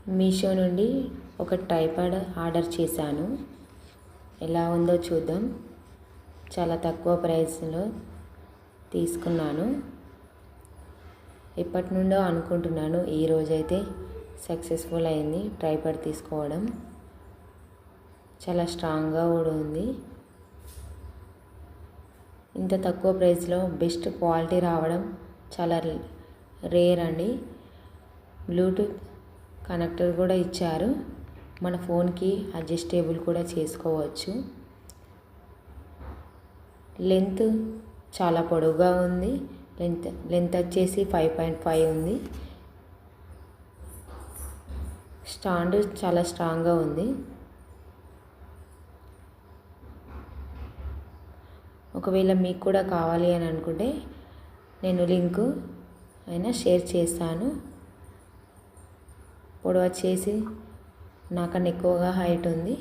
మీషో నుండి ఒక tripod order చేశాను. ఎలా ఉందో చూద్దాం. చాలా తక్కువ ప్రైస్లో తీసుకున్నాను. ఎప్పటి నుండో అనుకుంటున్నాను, ఈరోజైతే సక్సెస్ఫుల్ అయింది ట్రైపాడ్ తీసుకోవడం. చాలా స్ట్రాంగ్గా కూడా ఉంది. ఇంత తక్కువ ప్రైస్లో బెస్ట్ క్వాలిటీ రావడం చాలా రేర్ అండి. బ్లూటూత్ కనెక్టర్ కూడా ఇచ్చారు. మన ఫోన్కి అడ్జస్టబుల్ కూడా చేసుకోవచ్చు. లెంత్ చాలా పొడవుగా ఉంది. లెంత్ వచ్చేసి 5.5 ఉంది. స్టాండ్ చాలా స్ట్రాంగ్గా ఉంది. ఒకవేళ మీకు కూడా కావాలి అని అనుకుంటే నేను లింకు అయినా షేర్ చేస్తాను. పొడవు వచ్చేసి నాకన్నా ఎక్కువగా హైట్ ఉంది.